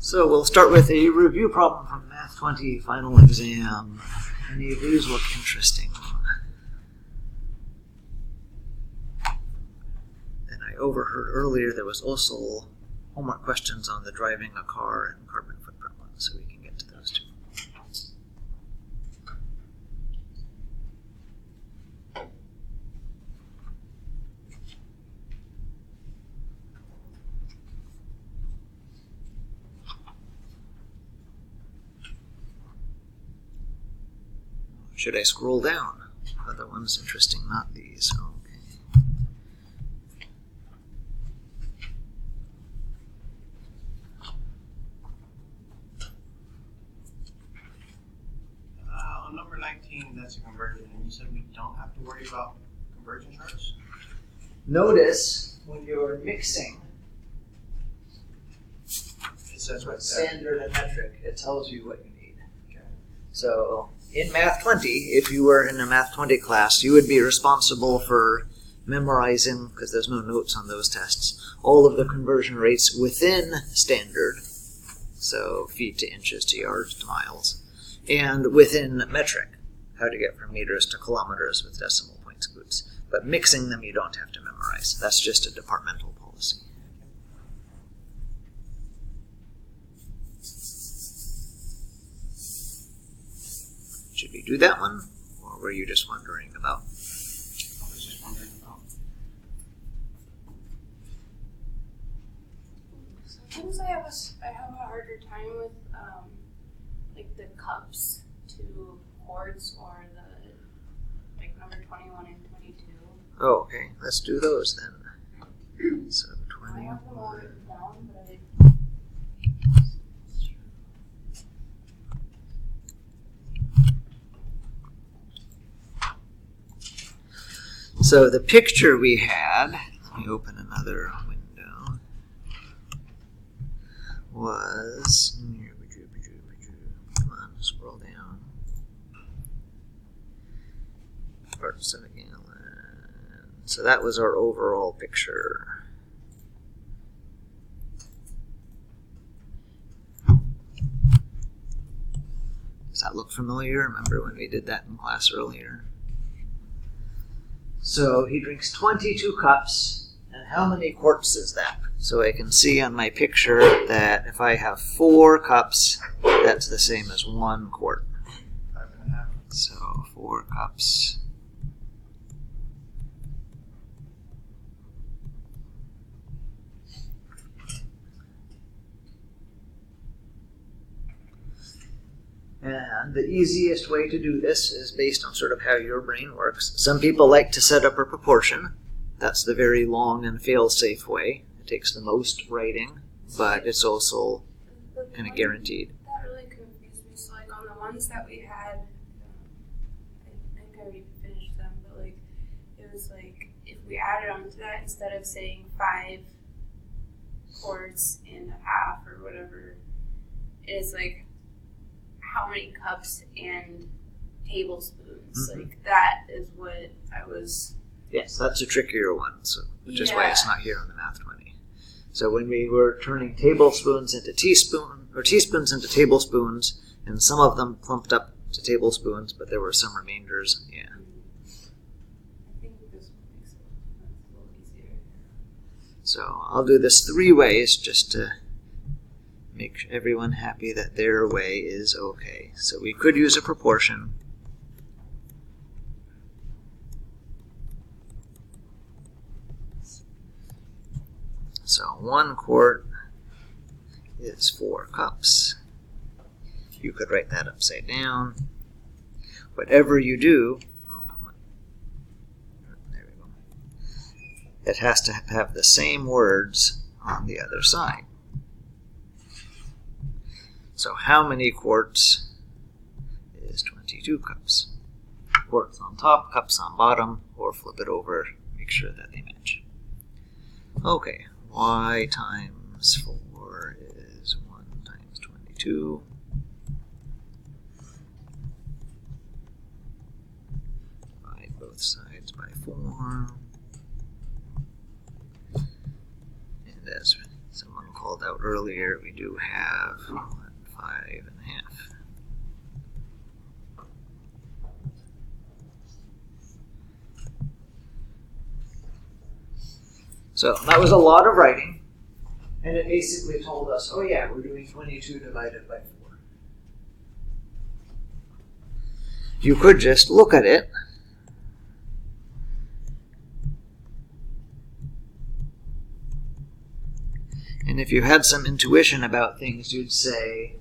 So we'll start with a review problem from Math 20 final exam. Any of these look interesting? And I overheard earlier there was also homework questions on the driving a car and carbon footprint one, so we can get to those two. Should I scroll down? Other ones interesting, not these. Okay. On number 19, that's a conversion, and you said we don't have to worry about conversion charts? Notice when you're mixing It says right there. standard and metric, it tells you what you need. Okay. So in Math 20, if you were in a Math 20 class, you would be responsible for memorizing, because there's no notes on those tests, all of the conversion rates within standard, so feet to inches to yards to miles, and within metric, how to get from meters to kilometers with decimal point scoots. But mixing them you don't have to memorize. That's just a departmental policy. Should we do that one, or were you just wondering about? I was just wondering about. Sometimes I have a harder time with like the cups to quarts or the like number 21 and 22. Oh, okay. Let's do those then. So I have them all 21. written down, but I So the picture we had, let me open another window, was, come on, scroll down. Parts of a gallon. So that was our overall picture. Does that look familiar? Remember when we did that in class earlier? So he drinks 22 cups, and how many quarts is that? So I can see on my picture that if I have 4 cups, that's the same as 1 quart. 5.5. So 4 cups. And the easiest way to do this is based on sort of how your brain works. Some people like to set up a proportion. That's the very long and fail-safe way. It takes the most writing, but it's also kind of guaranteed. That really confused me. So like on the ones that we had, I think I already finished them, but like it was like if we added on to that instead of saying 5 quarts and a half or whatever, it's like how many cups and tablespoons. Mm-hmm. Like that is what I was. Yes, that's a trickier one, so which is why it's not here on the Math 20. So when we were turning tablespoons into teaspoons, or teaspoons into tablespoons, and some of them clumped up to tablespoons, but there were some remainders, yeah. I think this one makes it a little easier. So I'll do this 3 ways just to make everyone happy that their way is okay. So we could use a proportion. So 1 quart is 4 cups. You could write that upside down. Whatever you do, there we go. It has to have the same words on the other side. So how many quarts is 22 cups? Quarts on top, cups on bottom, or flip it over, make sure that they match. Okay, y times 4 is 1 times 22. Divide both sides by 4. And as someone called out earlier, we do have 5.5. So that was a lot of writing, and it basically told us, oh yeah, we're doing 22 divided by 4. You could just look at it and if you had some intuition about things, you'd say,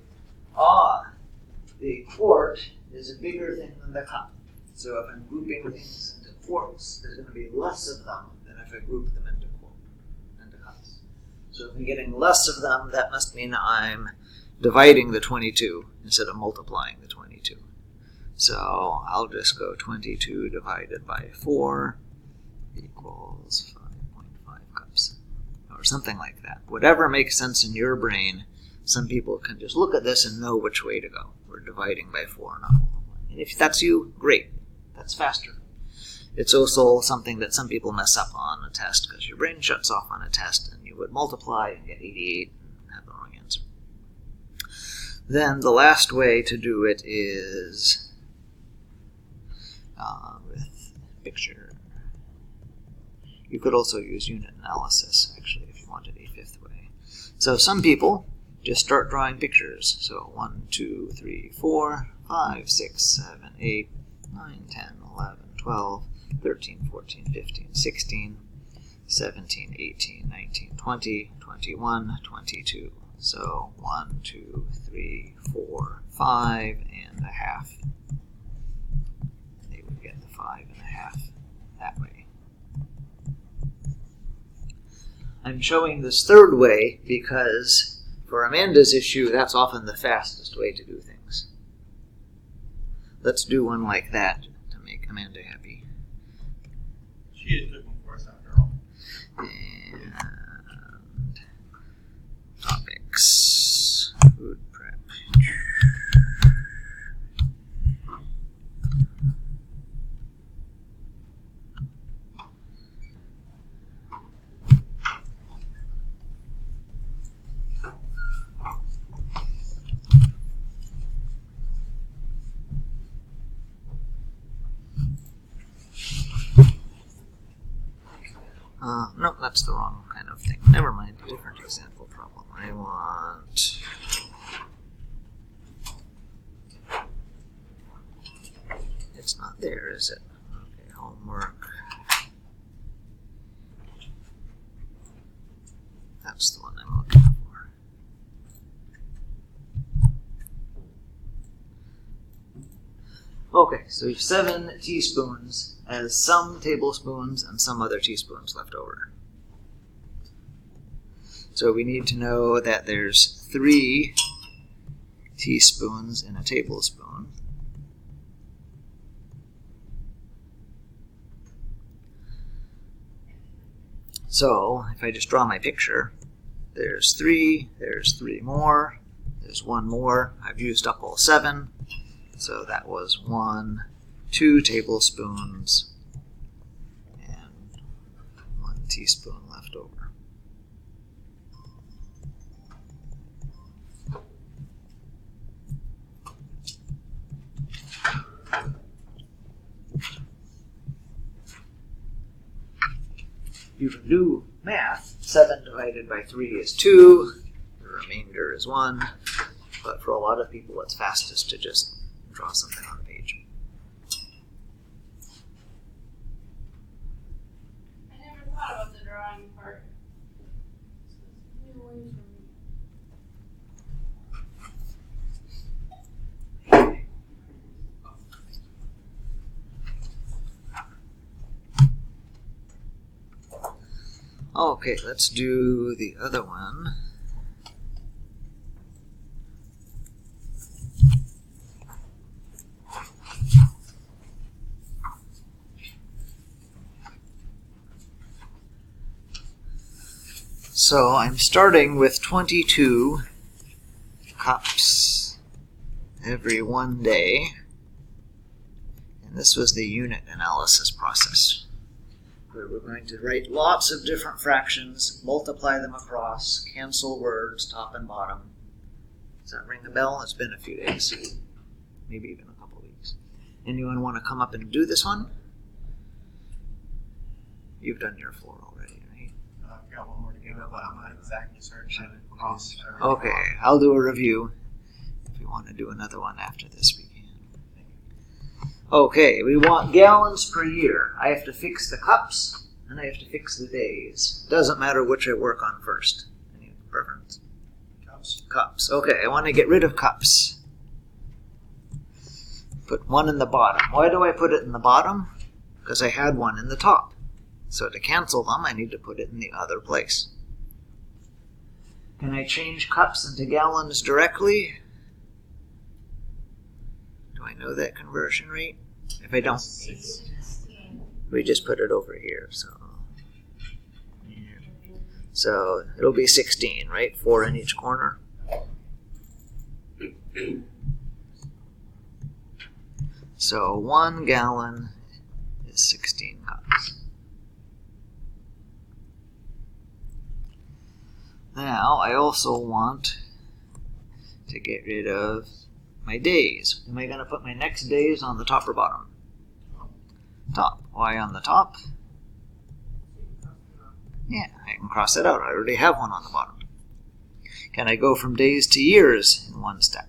the quart is a bigger thing than the cup. So if I'm grouping things into quarts, there's going to be less of them than if I group them into cups. So if I'm getting less of them, that must mean I'm dividing the 22 instead of multiplying the 22. So I'll just go 22 divided by 4 equals 5.5 cups. Or something like that. Whatever makes sense in your brain, some people can just look at this and know which way to go. We're dividing by 4, not multiplying. And if that's you, great. That's faster. It's also something that some people mess up on a test because your brain shuts off on a test and you would multiply and get 88 and have the wrong answer. Then the last way to do it is with picture. You could also use unit analysis, actually, if you wanted a fifth way. So some people just start drawing pictures. So 1, 2, 3, 4, 5, 6, 7, 8, 9, 10, 11, 12, 13, 14, 15, 16, 17, 18, 19, 20, 21, 22. So 1, 2, 3, 4, 5 and a half. They would get the 5 and a half that way. I'm showing this third way because for Amanda's issue, that's often the fastest way to do things. Let's do one like that to make Amanda happy. She is cooking for us after all. And topics, food prep. No, that's the wrong kind of thing. Never mind, a different example problem. I want... It's not there, is it? Okay, homework. That's the one I'm looking for. Okay, so you have 7 teaspoons as some tablespoons and some other teaspoons left over. So we need to know that there's 3 teaspoons in a tablespoon. So if I just draw my picture, there's 3 more, there's 1 more. I've used up all 7. So that was 1, 2 tablespoons, and 1 teaspoon left over. You can do math. 7 divided by 3 is 2. The remainder is 1. But for a lot of people, it's fastest to just draw something on the page. I never thought about the drawing part. Okay, let's do the other one. So I'm starting with 22 cups every 1 day. And this was the unit analysis process. Good. We're going to write lots of different fractions, multiply them across, cancel words, top and bottom. Does that ring a bell? It's been a few days, maybe even a couple weeks. Anyone want to come up and do this one? You've done your 4 already, right? I've got one more to go, but I'm not exactly certain. Okay, I'll do a review. If you want to do another one after this, we can. Okay, we want gallons per year. I have to fix the cups, and I have to fix the days. Doesn't matter which I work on first. Any preference? Cups. Okay, I want to get rid of cups. Put 1 in the bottom. Why do I put it in the bottom? Because I had 1 in the top. So to cancel them, I need to put it in the other place. Can I change cups into gallons directly? Do I know that conversion rate? If I don't, we just put it over here. So it'll be 16, right? 4 in each corner. So 1 gallon is 16 cups. Now I also want to get rid of my days. Am I going to put my next days on the top or bottom? Top. Why on the top? Yeah, I can cross it out. I already have 1 on the bottom. Can I go from days to years in 1 step?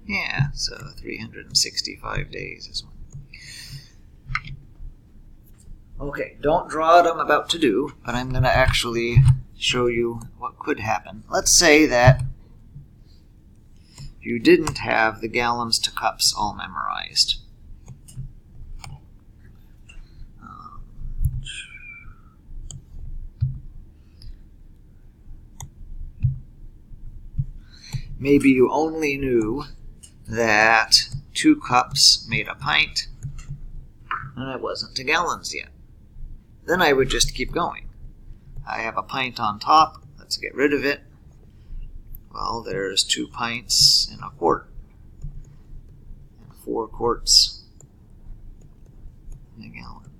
Yeah, so 365 days is 1. Okay, don't draw what I'm about to do, but I'm going to actually show you what could happen. Let's say that you didn't have the gallons to cups all memorized. Maybe you only knew that 2 cups made a pint, and it wasn't to gallons yet. Then I would just keep going. I have a pint on top. Let's get rid of it. Well, there's 2 pints in a quart. And 4 quarts in a gallon.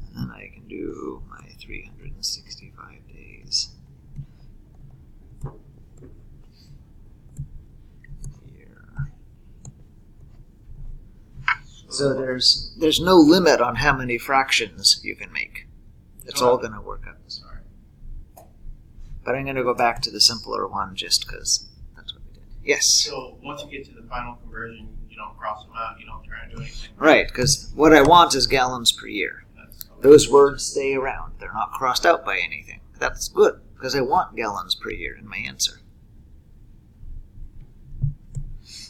And then I can do my 365 days. So there's no limit on how many fractions you can make. It's all going to work out. Sorry. But I'm going to go back to the simpler one just because that's what we did. Yes? So once you get to the final conversion, you don't cross them out, you don't try and do anything. Right, because what I want is gallons per year. Those words stay around. They're not crossed out by anything. That's good because I want gallons per year in my answer.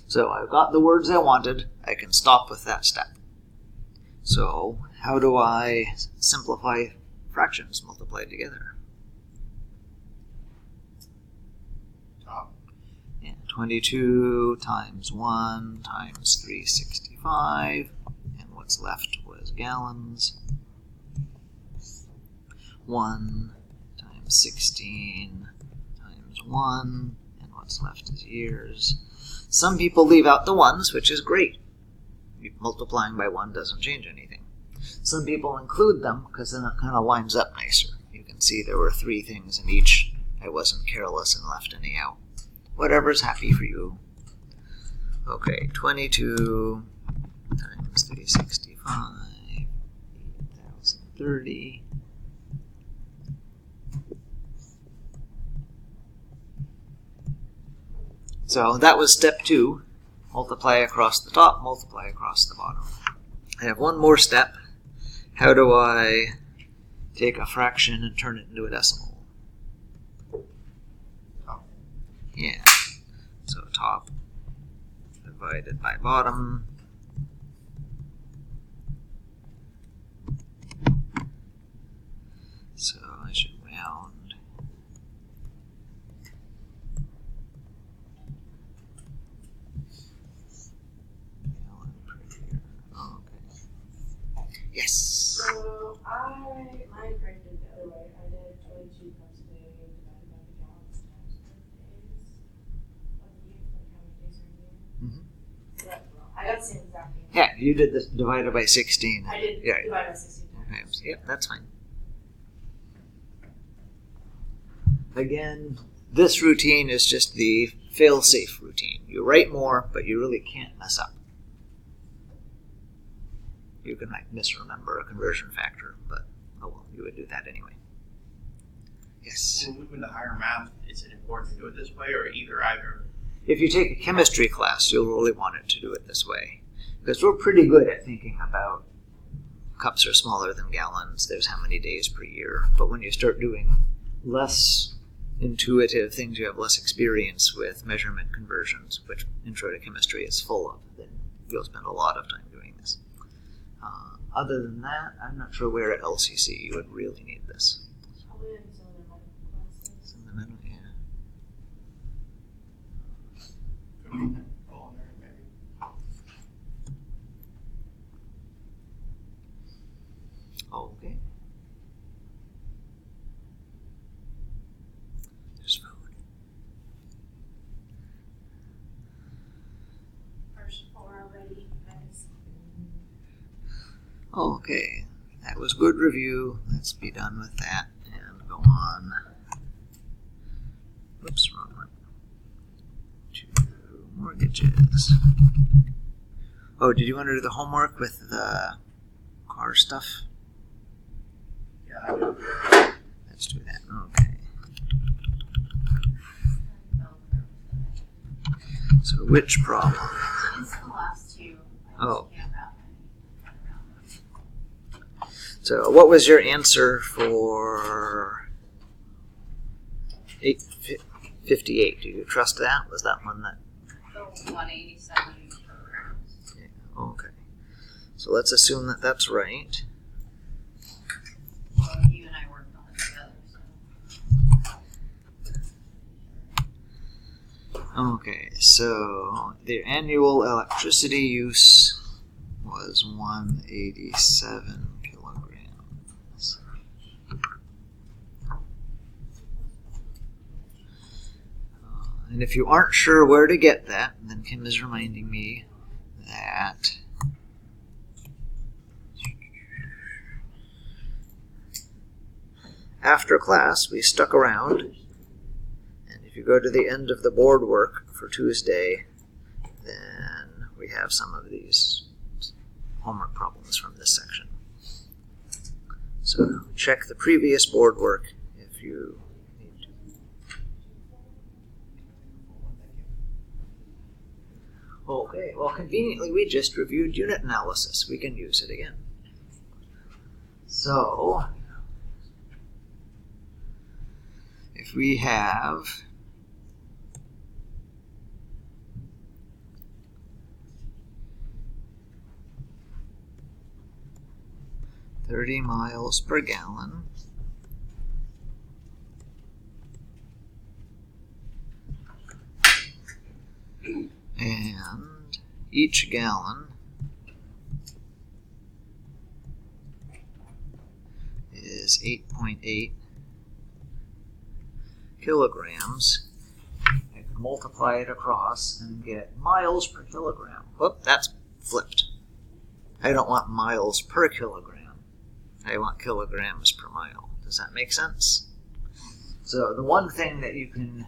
So I've got the words I wanted. I can stop with that step. So how do I simplify fractions multiplied together? Top. Yeah, 22 times 1 times 365. And what's left was gallons. 1 times 16 times 1. And what's left is years. Some people leave out the 1s, which is great. Multiplying by 1 doesn't change anything. Some people include them because then it kind of lines up nicer. You can see there were 3 things in each. I wasn't careless and left any out. Whatever's happy for you. Okay, 22 times 365, 8,030. So that was step 2. Multiply across the top, multiply across the bottom. I have one more step. How do I take a fraction and turn it into a decimal? Top. Yeah. So top divided by bottom. So I should round. Yes. So mine printed the other way. I did 22 cups a day divided by the gallons times 4 days of the year, like how many days are in a year. Mhm. So I got the same you did this divided by 16. I did Yeah. divide by 16 times. Yep, that's fine. Again, this routine is just the fail-safe routine. You write more, but you really can't mess up. You can like misremember a conversion factor, but oh well, you would do that anyway. Yes. When we move into higher math, is it important to do it this way or either? If you take a chemistry class, you'll really want it to do it this way. Because we're pretty good at thinking about cups are smaller than gallons, there's how many days per year. But when you start doing less intuitive things, you have less experience with measurement conversions, which Intro to Chemistry is full of, then you'll spend a lot of time doing this. Other than that, I'm not sure where at LCC you would really need this. Probably in some of the medical classes. In the middle, yeah. Culinary, maybe. Okay. There's food. First 4 already, guys. Okay, that was good review. Let's be done with that and go on. Oops, wrong one. To mortgages. Oh, did you want to do the homework with the car stuff? Yeah, I would. Let's do that. Okay. So which problem? It's the last two. Oh. So what was your answer for 858? Do you trust that? Was that one that? The 187 programs. Yeah, okay. So let's assume that that's right. Well, you and I worked on it together, so. Okay, so the annual electricity use was 187 kilograms. And if you aren't sure where to get that, then Kim is reminding me that after class we stuck around, and if you go to the end of the board work for Tuesday, then we have some of these homework problems from this section. So check the previous board work if you need to. Okay, well conveniently we just reviewed unit analysis. We can use it again. So, if we have $30 miles per gallon, and each gallon is 8.8 kilograms. I can multiply it across and get miles per kilogram. Whoop, that's flipped. I don't want miles per kilogram. I want kilograms per mile. Does that make sense? So the one thing that you can,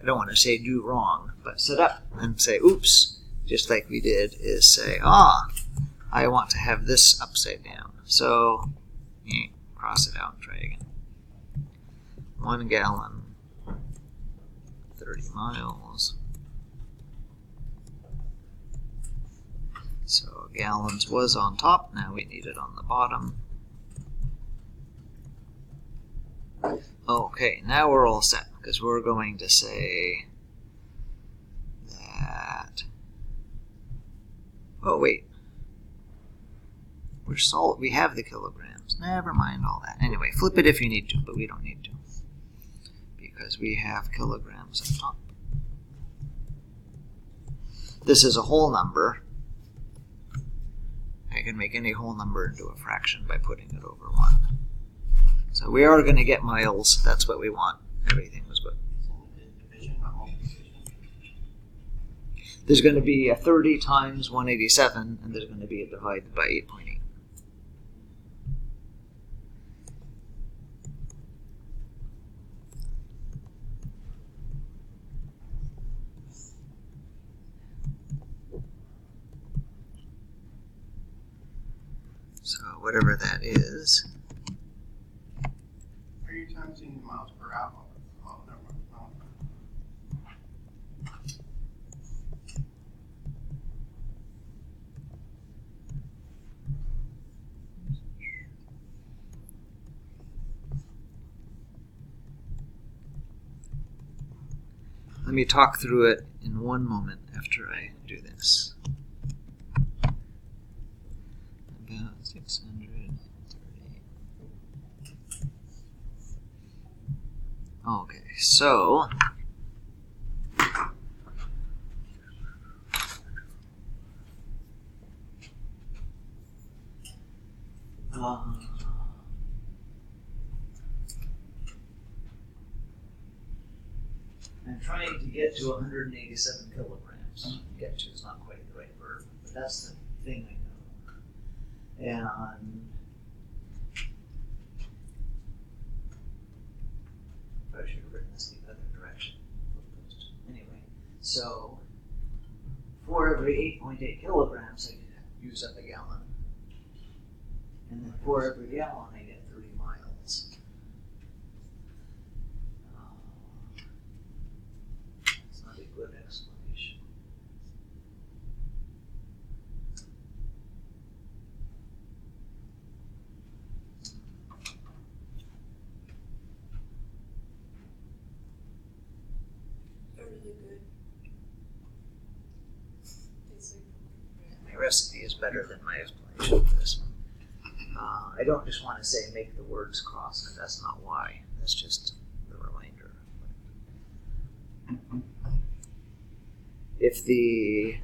I don't want to say do wrong, but sit up and say, oops, just like we did, is say, I want to have this upside down. So, cross it out and try again. 1 gallon, 30 miles. So gallons was on top, now we need it on the bottom. Okay, now we're all set, because we're going to say that, oh wait, we have the kilograms, never mind all that. Anyway, flip it if you need to, but we don't need to, because we have kilograms on top. This is a whole number. I can make any whole number into a fraction by putting it over 1. So we are going to get miles. That's what we want. Everything was good. Division, not multiplication. there's going to be a 30 times 187, and there's going to be a divided by 8.8. So whatever that is. Are you timesing miles per hour? Oh, never mind. Oh. Let me talk through it in one moment after I do this. About 630. Okay, so I'm trying to get to 187 kilograms. Get to is not quite the right verb, but that's the thing I know. And I should have written this the other direction. Anyway, so for every 8.8 kilograms, I use up a gallon. And then for every gallon, I get 30 miles. It's not a good explanation. They're really good. My recipe is better than my explanation for this one. I don't just want to say make the words cross, because that's not why. That's just the reminder. If the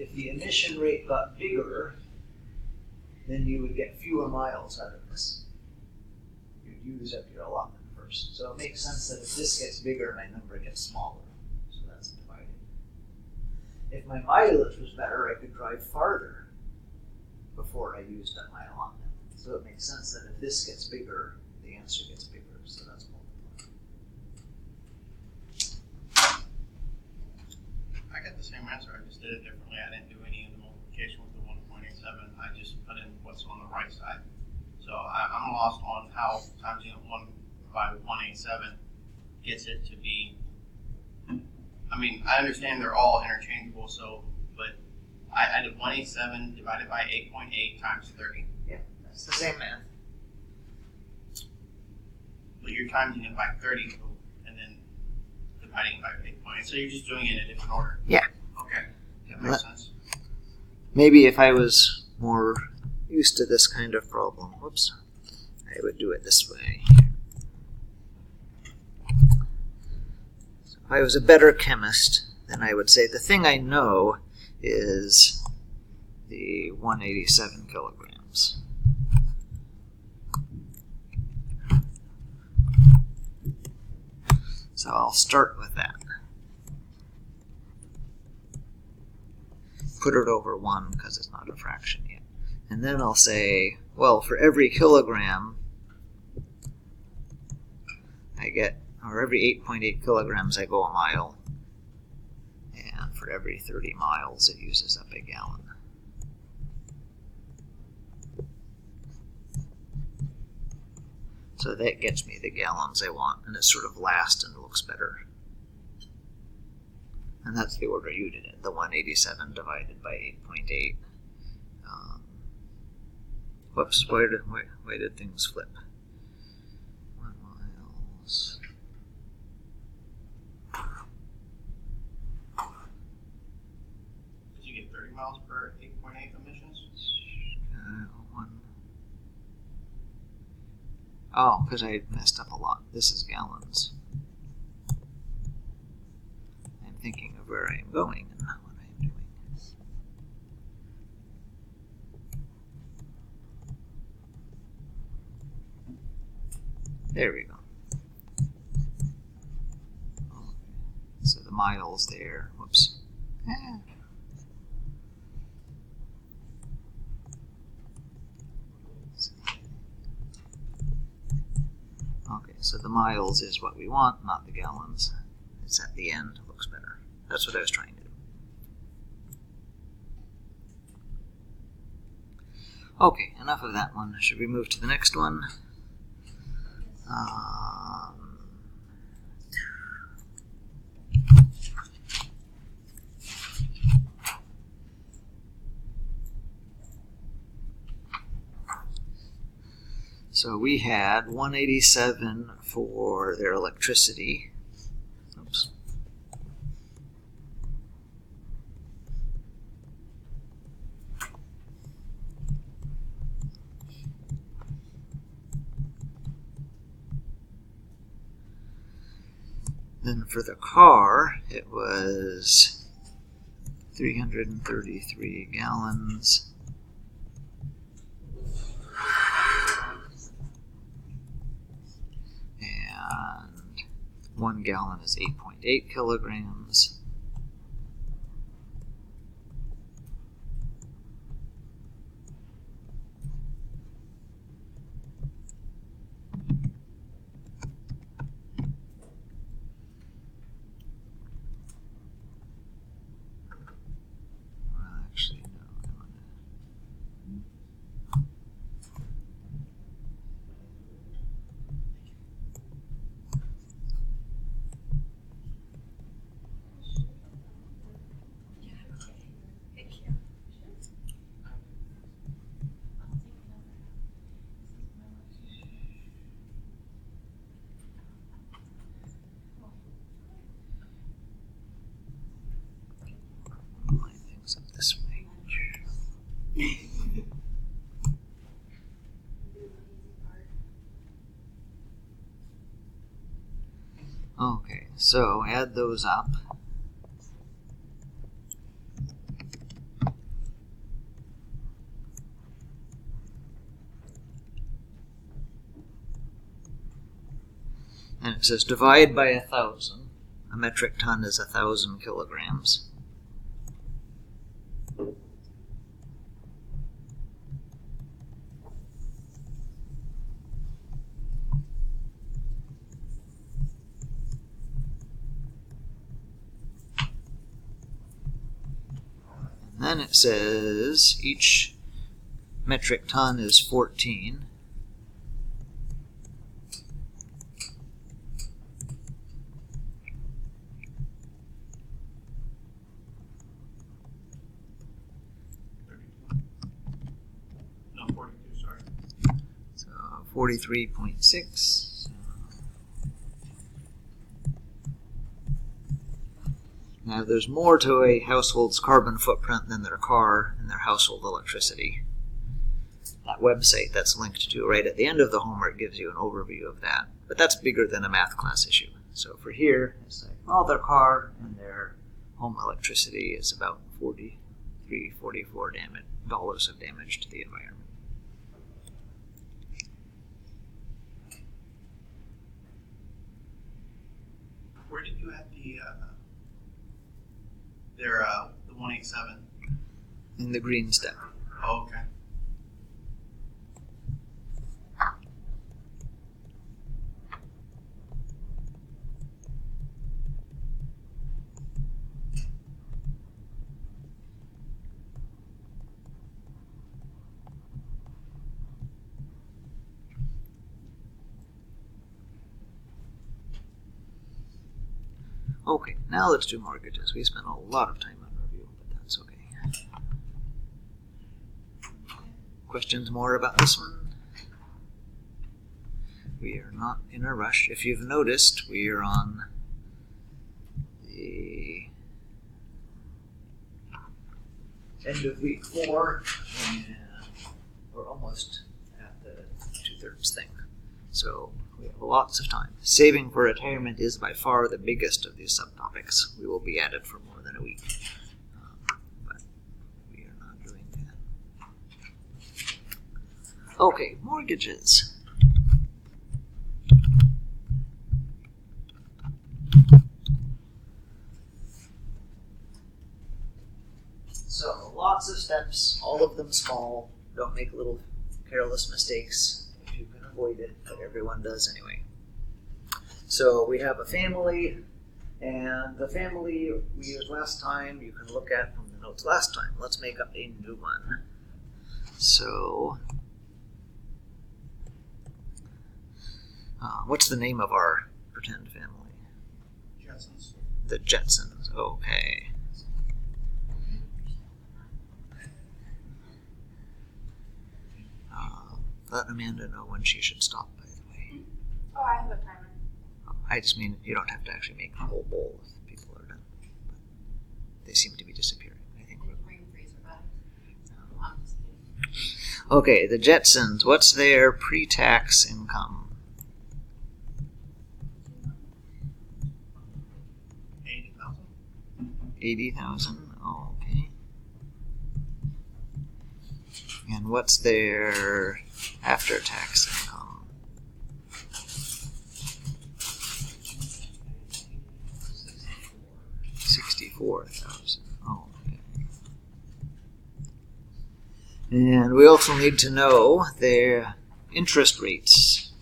emission rate got bigger, then you would get fewer miles out of this. You'd use up your allotment first. So it makes sense that if this gets bigger, my number gets smaller. So that's divided. If my mileage was better, I could drive farther before I used up my allotment. So it makes sense that if this gets bigger, the answer gets bigger. So that's multiplied. I got the same answer. I just did it differently. I didn't do any of the multiplication with the 1.87. I just put in what's on the right side. So I'm lost on how timesing 1 by 187 gets it to be. I mean, I understand they're all interchangeable. So, but I did 187 divided by 8.8 times 30. Yeah, that's the same math. But you're timesing it by 30 and then dividing it by 8.8. So you're just doing it in a different order. Yeah. Okay. That makes sense. Maybe if I was more used to this kind of problem, whoops, I would do it this way. So if I was a better chemist, then I would say the thing I know is the 187 kilograms. So I'll start with that. Put it over 1 because it's not a fraction yet. And then I'll say, well, for every kilogram, I get, or every 8.8 kilograms, I go a mile. And for every 30 miles, it uses up a gallon. So that gets me the gallons I want, and it's sort of last and looks better. And that's the order you did it, the 187 divided by 8.8. Whoops, why did things flip? 1 miles. Did you get 30 miles per 8.8 emissions? 1. Oh, because I messed up a lot. This is gallons. I'm thinking of where I am going and not what I am doing. There we go. miles there. Whoops. Okay, so the miles is what we want, not the gallons. It's at the end. Looks better. That's what I was trying to do. Okay, enough of that one. Should we move to the next one? So we had 187 for their electricity. Oops. Then for the car, it was 333 gallons. And 1 gallon is 8.8 kilograms. Actually, no. Line things up this way. Okay, so add those up. And it says divide by 1,000. A metric ton is 1,000 kilograms. And then it says each metric ton is 14. No, 42, sorry. So 43.6. Now there's more to a household's carbon footprint than their car and their household electricity. That website that's linked to right at the end of the homework gives you an overview of that. But that's bigger than a math class issue. So for here, it's like, well, their car and their home electricity is about $44 of damage to the environment. Where did you add the 187? In the green step. Oh, okay. Okay, now let's do mortgages. We spent a lot of time on review, but that's okay. Questions more about this one? We are not in a rush. If you've noticed, we are on the end of week 4, and we're almost at the 2/3 thing. So we have lots of time. Saving for retirement is by far the biggest of these subtopics. We will be at it for more than a week. But we are not doing that. Okay, mortgages. steps, all of them small. Don't make little careless mistakes if you can avoid it, but everyone does anyway. So we have a family, and the family we used last time, you can look at from the notes last time. Let's make up a new one. So, what's the name of our pretend family? Jetsons. The Jetsons, okay. Let Amanda know when she should stop, by the way. Oh, I have a timer. I just mean you don't have to actually make the whole bowl if people are done. But they seem to be disappearing. I think we're Bring freezer back. I'm just kidding. okay. The Jetsons. What's their pre-tax income? 80,000. 80,000. Okay. And what's their after-tax income? 64,000. Oh, okay. And we also need to know their interest rates.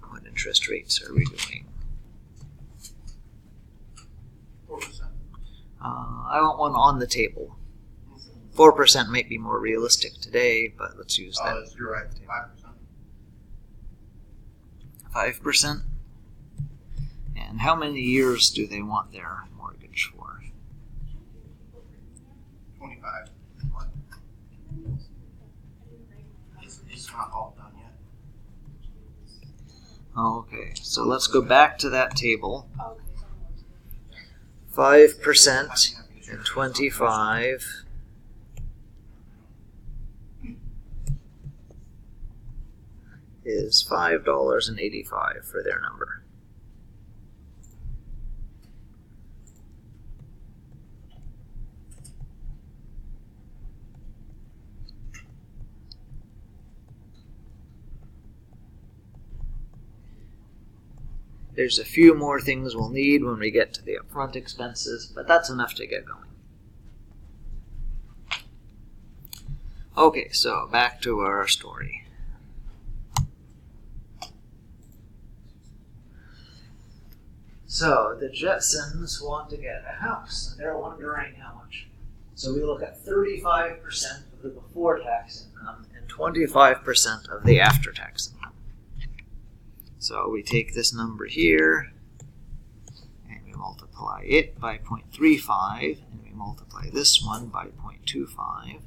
What interest rates are we doing? 4%. I want one on the table. 4% might be more realistic today, but let's use that. You're right. 5%. 5%? And how many years do they want their mortgage for? 25. What? It's not all done yet. Okay, so let's go back to that table. Okay. 5% and 25 is $5.85 for their number. There's a few more things we'll need when we get to the upfront expenses, but that's enough to get going. Okay, so back to our story. So the Jetsons want to get a house, and they're wondering how much. So we look at 35% of the before tax income and 25% of the after tax income. So we take this number here, and we multiply it by 0.35, and we multiply this one by 0.25.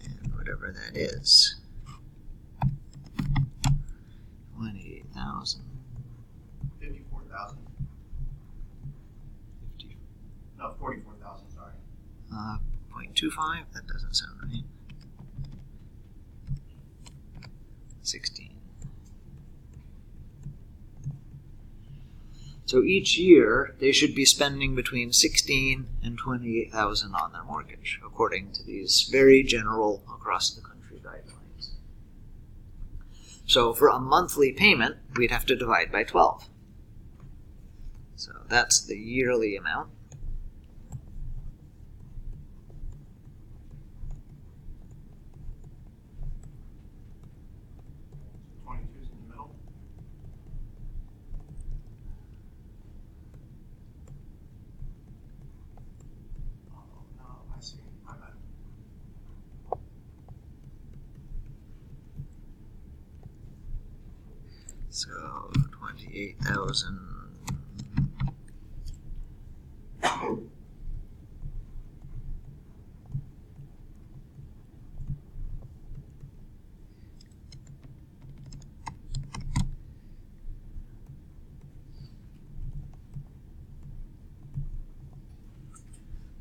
And whatever that is. 28,000. 54,000. No, 44,000. Sorry. 0.25. That doesn't sound right. 16. So each year they should be spending between 16 and 28,000 on their mortgage, according to these very general across the country guidelines. So for a monthly payment, we'd have to divide by 12. So that's the yearly amount. 22's in the middle. Oh, no, I see. My bad. So 28,000.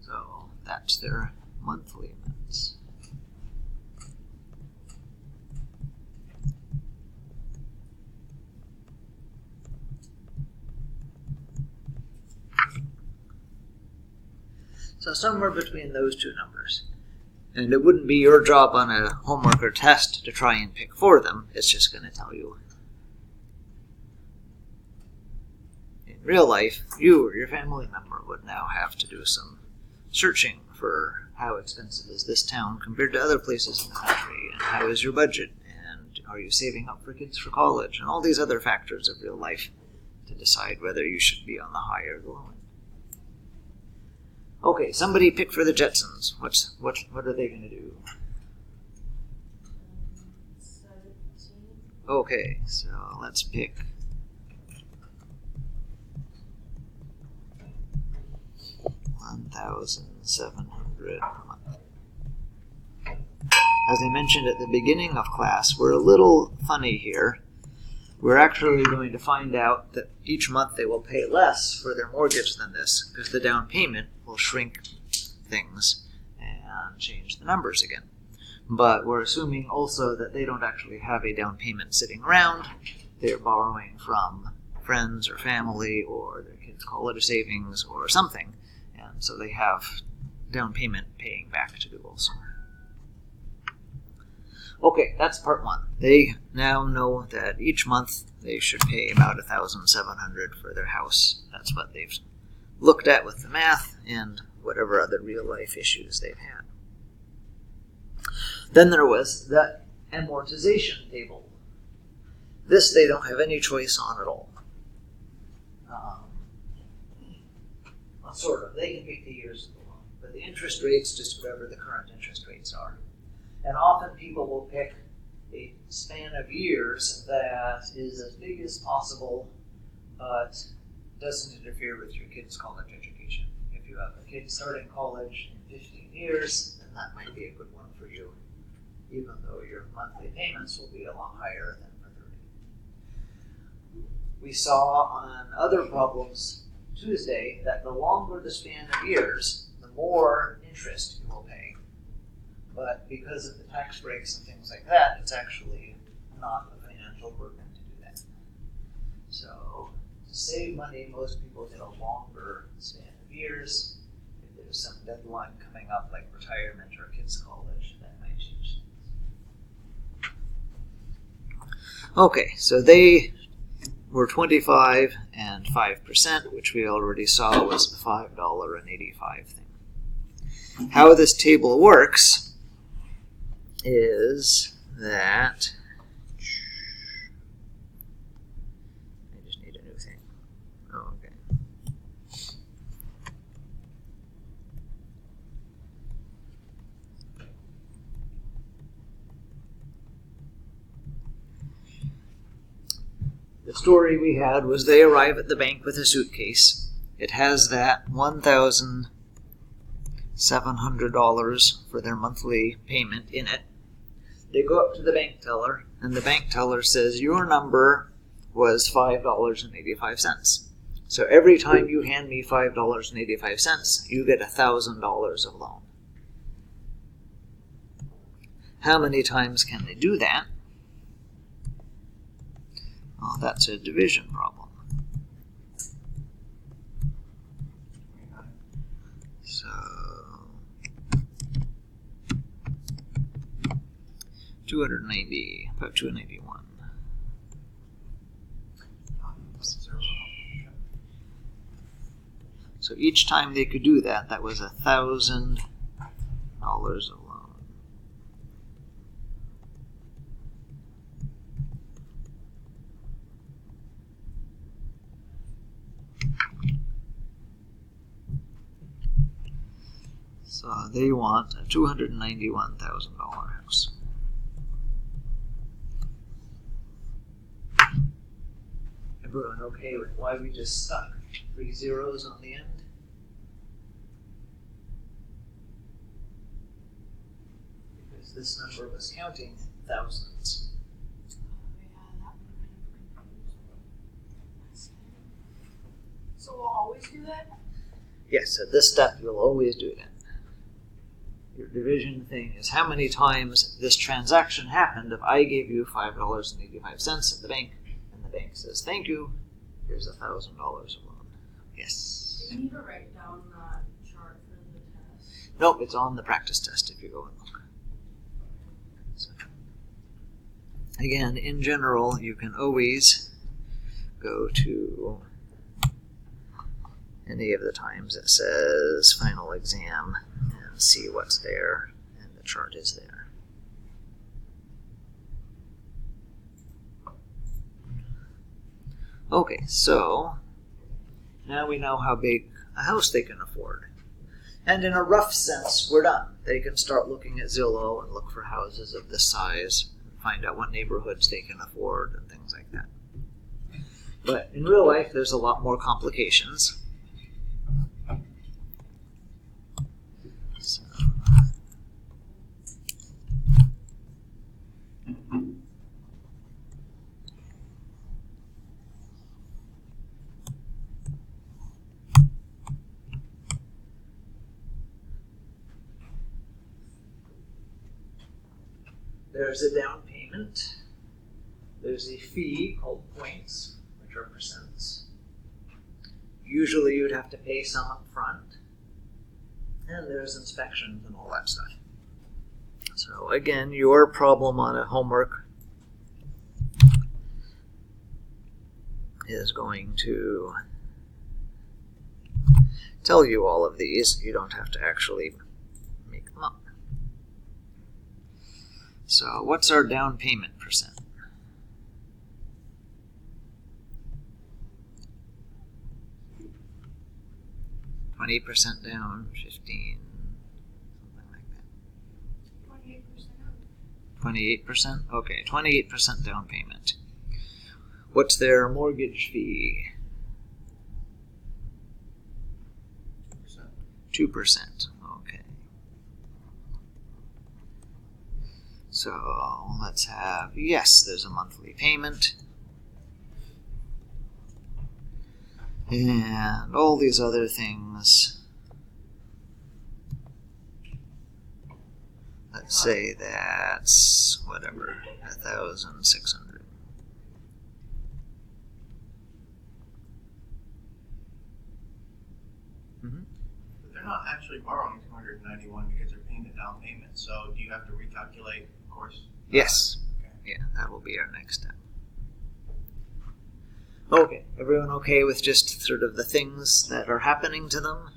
So that's their monthly amounts. So somewhere between those two numbers. And it wouldn't be your job on a homework or test to try and pick for them. It's just going to tell you in real life, you or your family member would now have to do some searching for how expensive is this town compared to other places in the country, and how is your budget, and are you saving up for kids for college, and all these other factors of real life to decide whether you should be on the high or the low end. Okay, somebody pick for the Jetsons. What are they going to do? 17. Okay, so let's pick 1,700 a month. As I mentioned at the beginning of class, we're a little funny here. We're actually going to find out that each month they will pay less for their mortgage than this, because the down payment will shrink things and change the numbers again. But we're assuming also that they don't actually have a down payment sitting around. They're borrowing from friends or family or their kids' college savings or something. And so they have down payment paying back to do also. Okay, that's part one. They now know that each month they should pay about $1,700 for their house. That's what they've looked at with the math and whatever other real life issues they've had. Then there was the amortization table. This they don't have any choice on at all. Well, sort of. They can pick the years of the loan, but the interest rate's just whatever the current interest rates are. And often people will pick a span of years that is as big as possible, but doesn't interfere with your kid's college education. If you have a kid starting college in 15 years, then that might be a good one for you, even though your monthly payments will be a lot higher than for 30. We saw on other problems Tuesday that the longer the span of years, the more interest you will pay. But because of the tax breaks and things like that, it's actually not a financial burden to do that. So to save money, most people get a longer span of years. If there's some deadline coming up like retirement or kids' college, that might change things. Okay, so they were 25 and 5%, which we already saw was the $5.85 thing. How this table works is that I just need a new thing. Oh, okay. The story we had was they arrive at the bank with a suitcase. It has that $1,700 for their monthly payment in it. They go up to the bank teller, and the bank teller says, your number was $5.85. So every time you hand me $5.85, you get $1,000 of loan. How many times can they do that? Well, that's a division problem. So 290, about 291. So each time they could do that, that was $1,000 of loan. So they want a $291,000 house. Everyone okay with why we just stuck 3 zeros on the end? Because this number was counting thousands. So we'll always do that? Yes, at this step you'll always do that. Your division thing is how many times this transaction happened if I gave you $5.85 at the bank, and the bank says, thank you, here's $1,000 of loan. Yes? Do you need to write down that chart for the test? Nope, it's on the practice test if you go and look. So, again, in general, you can always go to any of the times it says final exam and see what's there, and the chart is there. Okay, so now we know how big a house they can afford. And in a rough sense, we're done. They can start looking at Zillow and look for houses of this size, and find out what neighborhoods they can afford and things like that. But in real life, there's a lot more complications. So, there's a down payment. There's a fee called points, which are percents. Usually you'd have to pay some up front. And there's inspections and all that stuff. So again, your problem on a homework is going to tell you all of these. You don't have to actually make them up. So what's our down payment percent? 20% down, 15, something like that. 28%? Okay, 28% down payment. What's their mortgage fee? 2%. Okay. So let's have, yes, there's a monthly payment. And all these other things. Let's say that's whatever, 1,600. But they're not actually borrowing 291 because they're paying the down payment. So do you have to recalculate, of course? Yes. Okay. Yeah, that will be our next step. Okay, everyone okay with just sort of the things that are happening to them?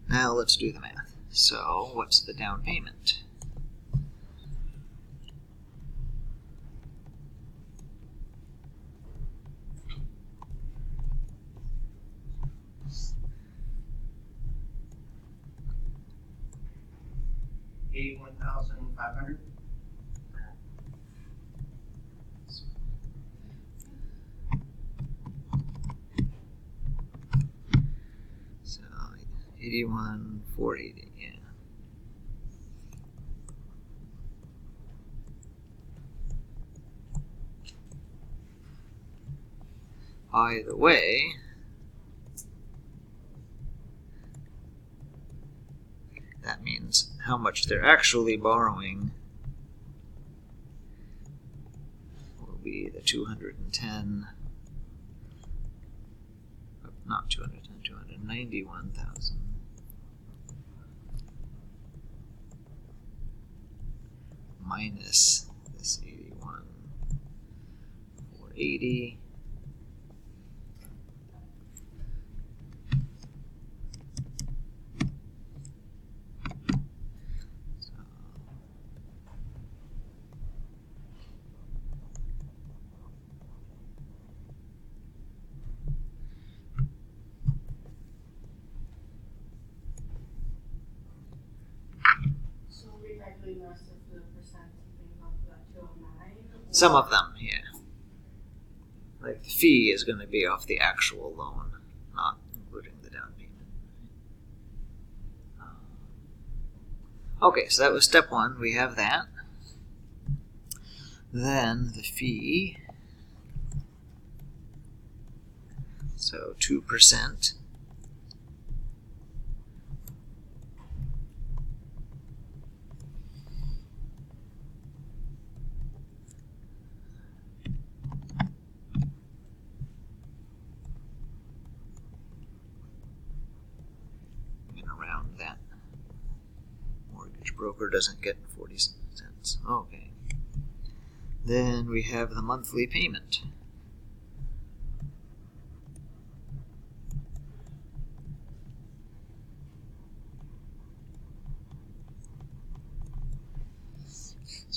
Now let's do the math. So, what's the down payment? $81,500. So, 81,480, yeah. Either way, that means how much they're actually borrowing will be the 210, not 210, 291,000 minus this 81,480. Some of them, yeah. Like the fee is going to be off the actual loan, not including the down payment. Okay, so that was step one. We have that. Then the fee. So 2%. Broker doesn't get 40 cents. Okay. Then we have the monthly payment.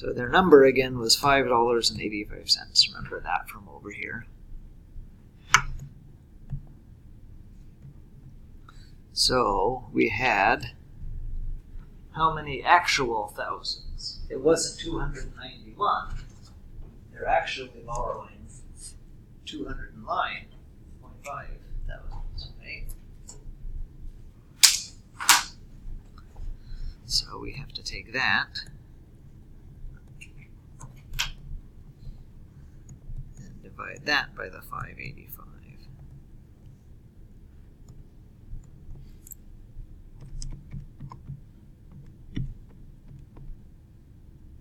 So their number again was $5.85. Remember that from over here. So we had how many actual thousands? It wasn't 291. They're actually borrowing 209.5 thousands, right? So we have to take that and divide that by the 585.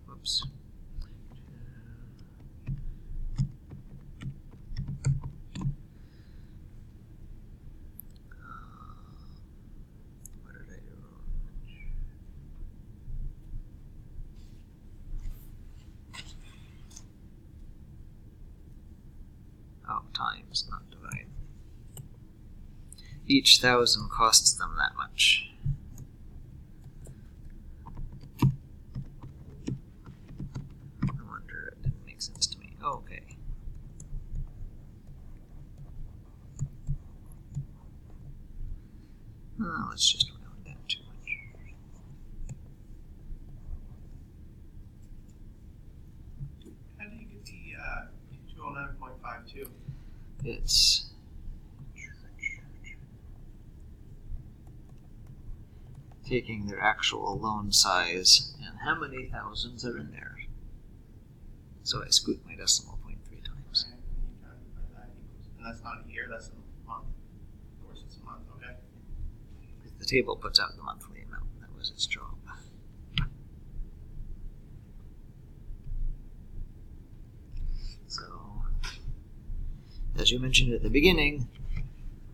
Whoops. What did I do wrong? Oh, times, not divide. Each thousand costs them that much. No wonder it didn't make sense to me. Okay. Oh, let's just round that too much. How do you get the 209.52? It's taking their actual loan size and how many thousands are in there. So I scoot my decimal point 3 times. And that's not a year, that's a month. Of course, it's a month, okay? The table puts out the monthly amount. That was its job. So, as you mentioned at the beginning,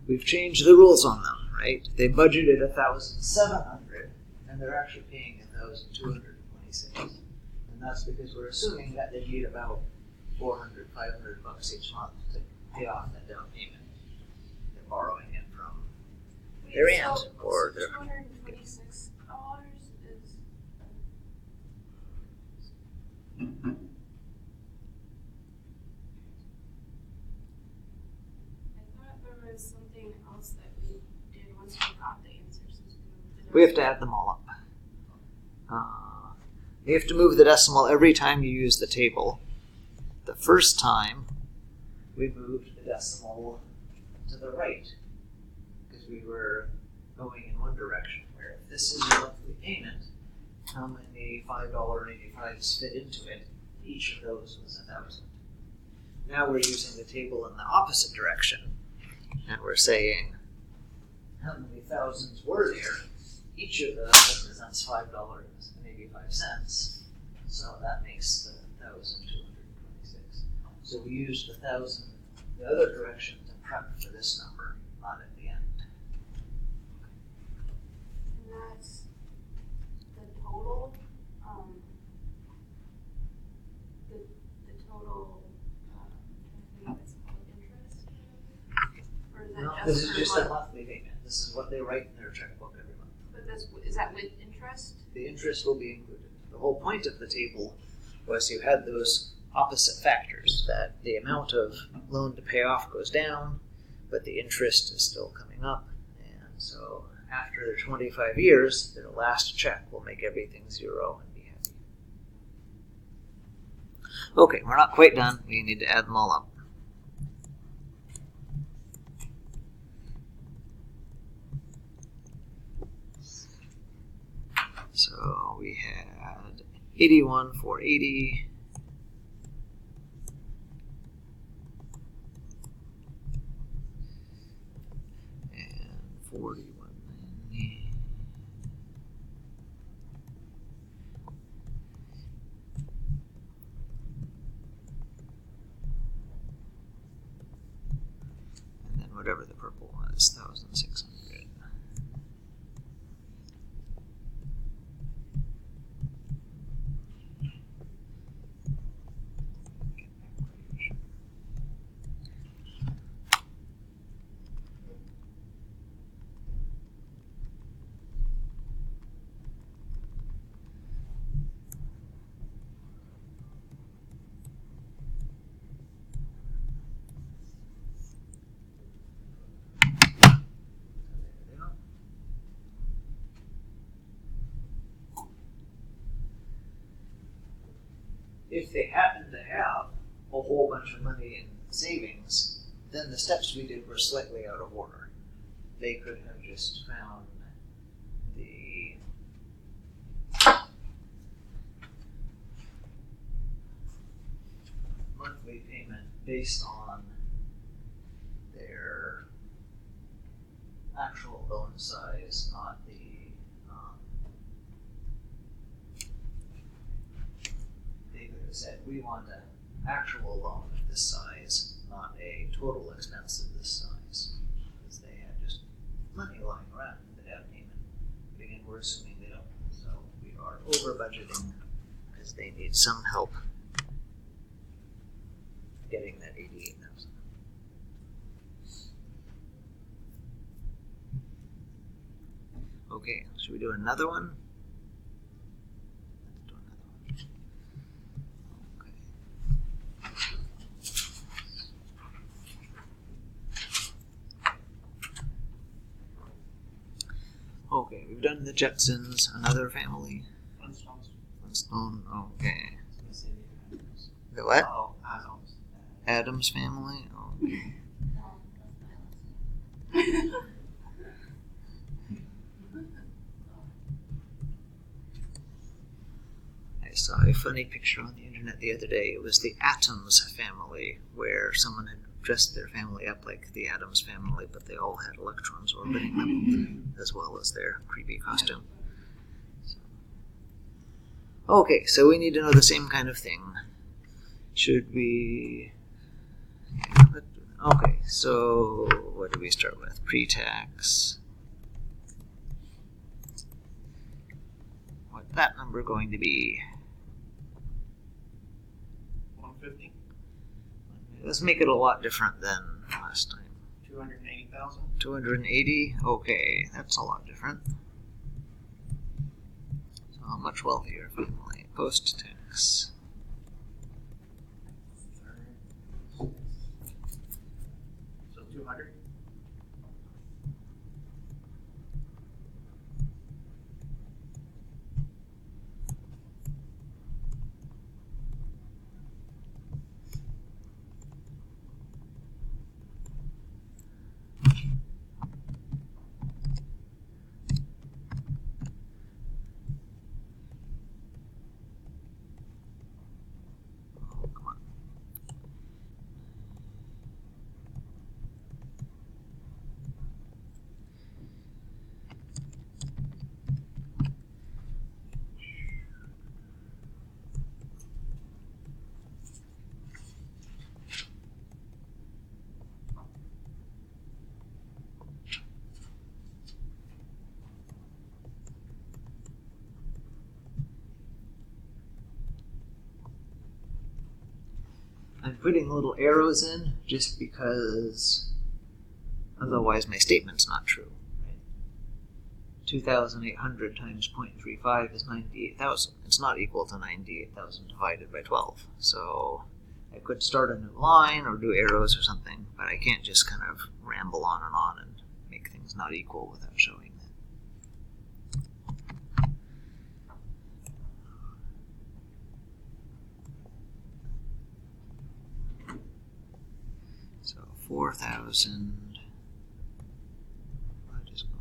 we've changed the rules on them, right? They budgeted 1,700, and they're actually paying 1,226, and that's because we're assuming that they need about $400, $500 each month to pay off that down payment. They're borrowing it from their aunt or their. $226 is. I thought there was something else that we did once we got the answers. We have to add them all up. You have to move the decimal every time you use the table. The first time, we moved the decimal to the right because we were going in one direction. Where if this is your monthly payment, how many $5.85s fit into it? Each of those was 1,000. Now we're using the table in the opposite direction, and we're saying how many thousands were there. Each of them represents $5.85, so that makes the 1,226. So we used the 1,000 the other direction to prep for this number, not at the end. And that's the total, the total, I think it's called interest? Or is that No, just this is for just month? a monthly payment. This is what they write in their checkbook every month. But is that with interest? The interest will be included. The whole point of the table was you had those opposite factors, that the amount of loan to pay off goes down, but the interest is still coming up. And so after their 25 years, their last check will make everything zero and be happy. Okay, we're not quite done. We need to add them all up. So we had 81,480. And 4190. And then whatever the purple was, 1,600. if they happen to have a whole bunch of money in savings, then the steps we did were slightly out of order. They could have just found the monthly payment based on their actual loan size, not the they could have said, we want an actual loan of this size, not a total expense of this size, because they had just money lying around that have payment. But again, we're assuming they don't, so we are over budgeting because they need some help getting that 88,000. Okay, should we do another one? Let's do another one. Okay. Okay, we've done the Jetsons, another family. Flintstones. Flintstone, okay. Let's say the Adams. The what? Oh, Adams. Adams family? Okay. I saw a funny picture on the internet the other day. It was the Addams family, where someone had dressed their family up like the Addams family, but they all had electrons orbiting them, as well as their creepy costume. Okay, so we need to know the same kind of thing. Should we... Okay, so what do we start with? Pre-tax. What's that number going to be? 150. Let's make it a lot different than last time. 280,000. 280? Okay, that's a lot different. So a much wealthier family. Post-tax. So 200. Oh, come on. I'm putting little arrows in just because otherwise my statement's not true. Right? 2,800 times 0.35 is 98,000. It's not equal to 98,000 divided by 12. So I could start a new line or do arrows or something, but I can't just kind of ramble on and make things not equal without showing that. So 4,000. What is going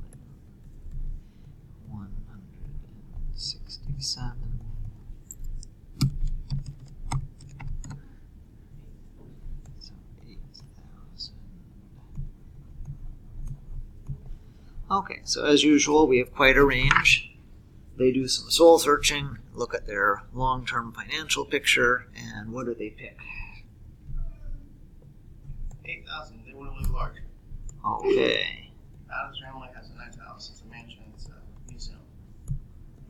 on? 167. So 8,000. Okay, so as usual, we have quite a range. They do some soul searching, look at their long-term financial picture, and what do they pick? 8,000. They want to live large. Okay, Adam's family has a nice house. It's a mansion. It's a museum.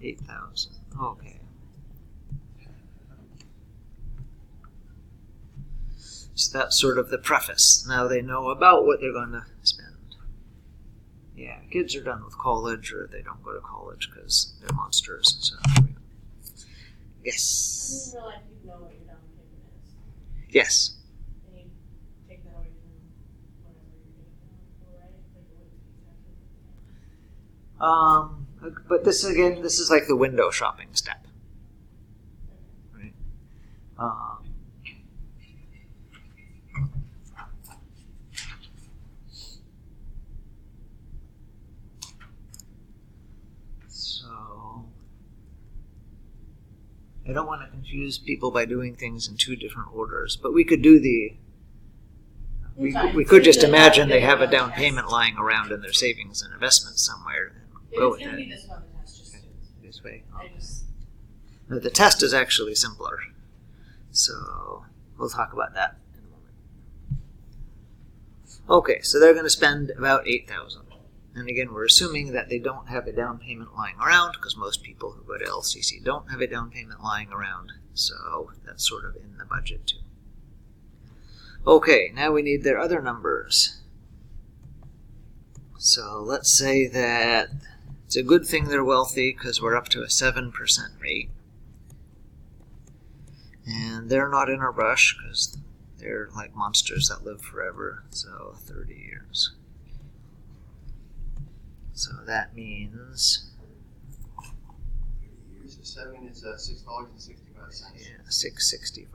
8,000. Okay. So that's sort of the preface. Now they know about what they're going to spend. Yeah, kids are done with college, or they don't go to college because they're monsters. So, yes. In real life, you know what your down payment is. Yes. And you take that away from whatever you're getting down for, right? Like it wouldn't be exactly. But this is like the window shopping step. Right? Um, so I don't want to confuse people by doing things in two different orders, but we could do the. We, Fine. we could just Either that imagine or they the have a other down test. payment lying around in their savings and investments somewhere. If Go it's with gonna it be this one, the test just do it. this way. I just, No, the test is actually simpler, so we'll talk about that in a moment. Okay, so they're going to spend about $8,000, and again, we're assuming that they don't have a down payment lying around because most people who go to LCC don't have a down payment lying around, so that's sort of in the budget too. Okay, now we need their other numbers. So let's say that it's a good thing they're wealthy because we're up to a 7% rate. And they're not in a rush because they're like monsters that live forever, so 30 years. So that means, Years of 7 is $6.65. yeah, $665.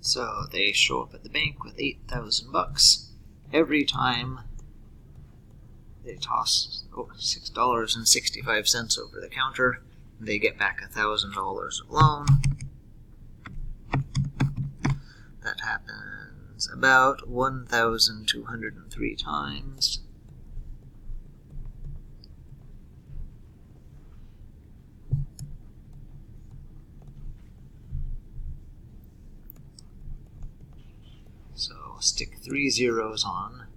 So they show up at the bank with $8,000 every time they toss $6.65 over the counter. They get back $1,000 of loan. That happens about 1,203 times. So stick 3 zeros on.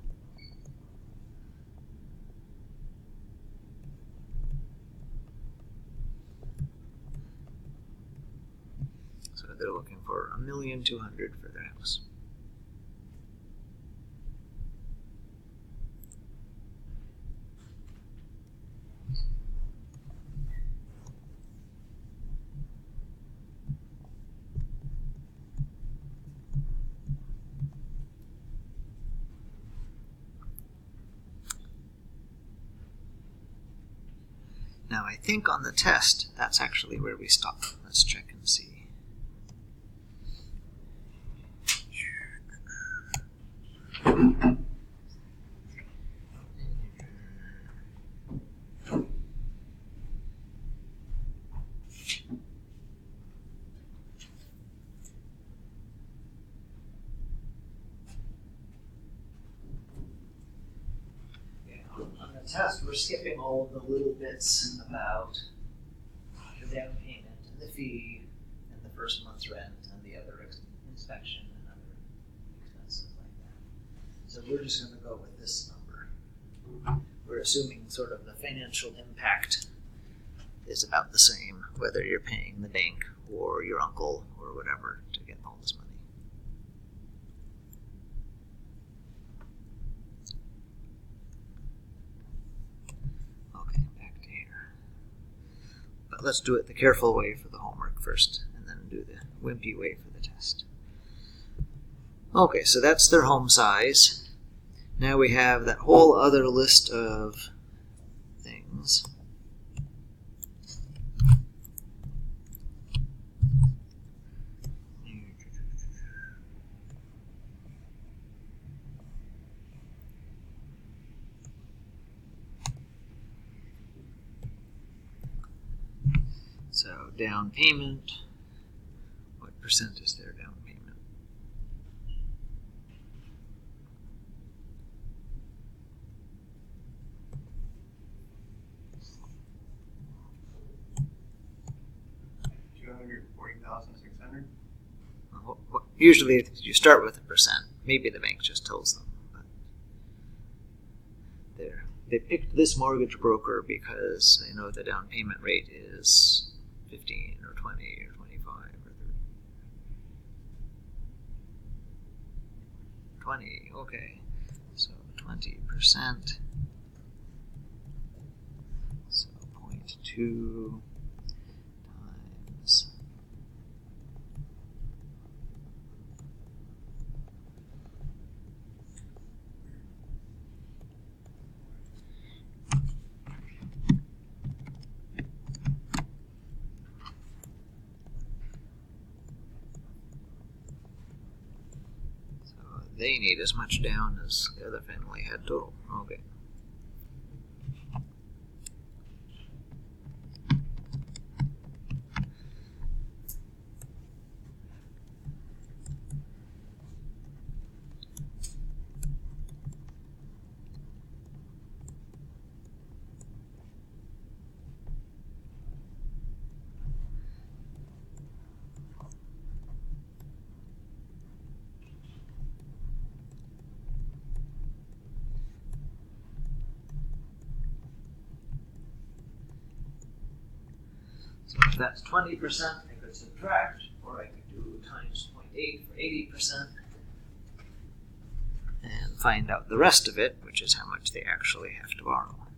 So they're looking for $1,200,000 for their house. Now I think on the test, that's actually where we stop. Let's check and see. On the test, we're skipping all of the little bits about the down payment and the fee and the first month's rent and the other inspection and other expenses like that. So we're just going to go with this number. We're assuming sort of the financial impact is about the same, whether you're paying the bank or your uncle or whatever to get all this money. Okay, back to here. But let's do it the careful way for the homework first, and then do the wimpy way for the test. Okay, so that's their home size. Now we have that whole other list of things. So down payment, what percent is their down payment? $240,600. Usually you start with a percent. Maybe the bank just tells them. But they picked this mortgage broker because they know the down payment rate is 15 or 20 or 25 or 30. 20, okay. So 20%. 0.2 times they need as much down as the other family had total. Okay. So if that's 20%, I could subtract, or I could do times 0.8 for 80%, and find out the rest of it, which is how much they actually have to borrow.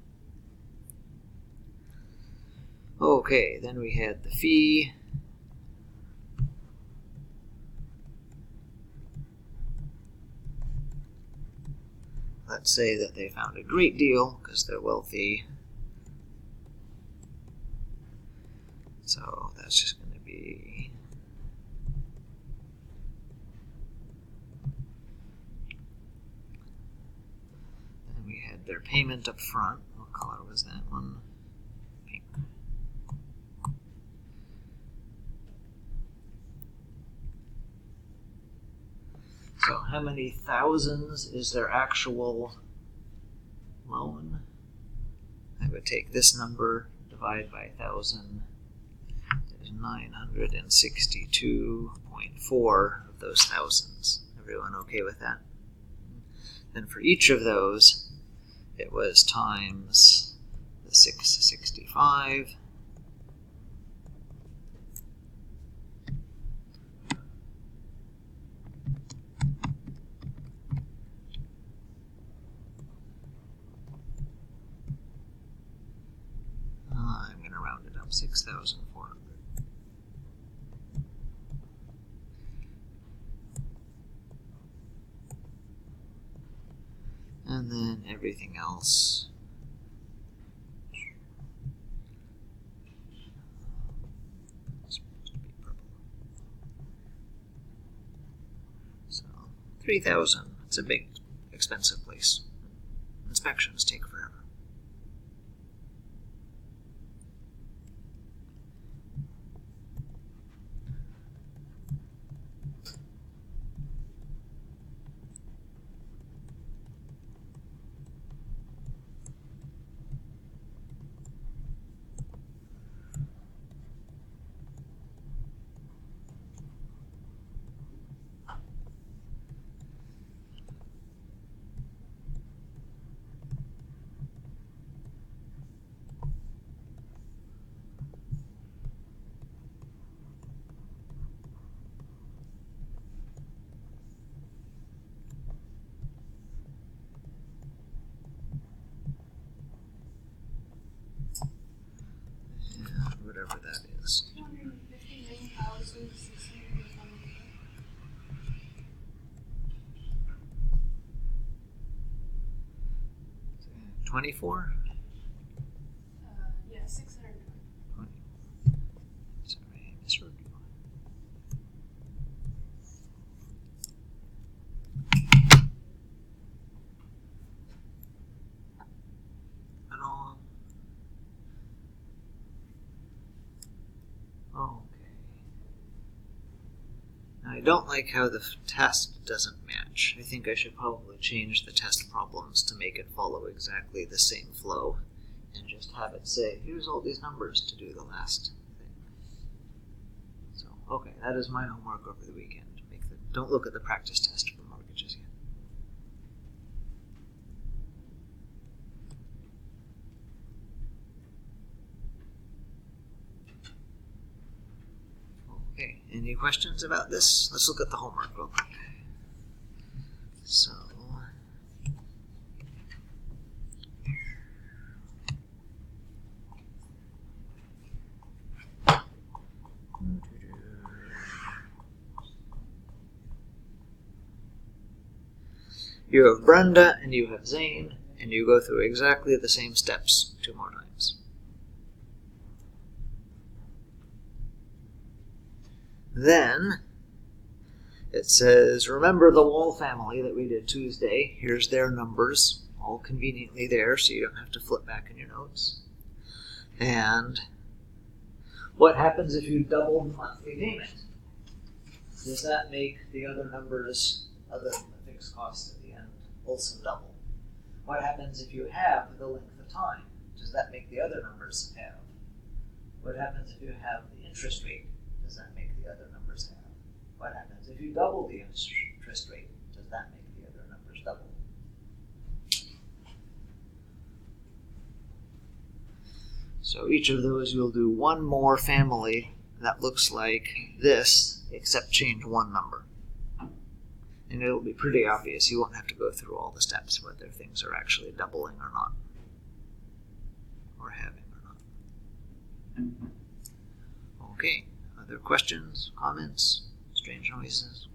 Okay, then we had the fee. Let's say that they found a great deal because they're wealthy. So that's just going to be and we had their payment up front. What color was that one? Pink. So how many thousands is their actual loan? I would take this number, divide by 1,000. 962.4 of those thousands. Everyone okay with that? Then for each of those, it was times the 665. I'm going to round it up, 6,400. And then everything else. It's supposed to be purple. So 3,000. It's a big, expensive place. Inspections take forever. Whatever that is. 259,620. 24? Yeah, 620. 20. Sorry, I misheard you. Okay. Now I don't like how the test doesn't match. I think I should probably change the test problems to make it follow exactly the same flow and just have it say, here's all these numbers to do the last thing. So, okay, that is my homework over the weekend. Don't look at the practice test for mortgages yet. Okay, any questions about this? Let's look at the homework real quick. So, You have Brenda and you have Zane, and you go through exactly the same steps 2 more times. Then it says, remember the Wall family that we did Tuesday. Here's their numbers, all conveniently there, so you don't have to flip back in your notes. And what happens if you double the monthly payment? Does that make the other numbers, other than the fixed cost at the end, also double? What happens if you have the length of time? Does that make the other numbers have? What happens if you have the interest rate? Does that make the other numbers have? What happens if you double the interest rate? Does that make the other numbers double? So each of those you'll do one more family that looks like this, except change one number. And it'll be pretty obvious. You won't have to go through all the steps whether things are actually doubling or not. Or having or not. Okay. Other questions, comments, strange noises?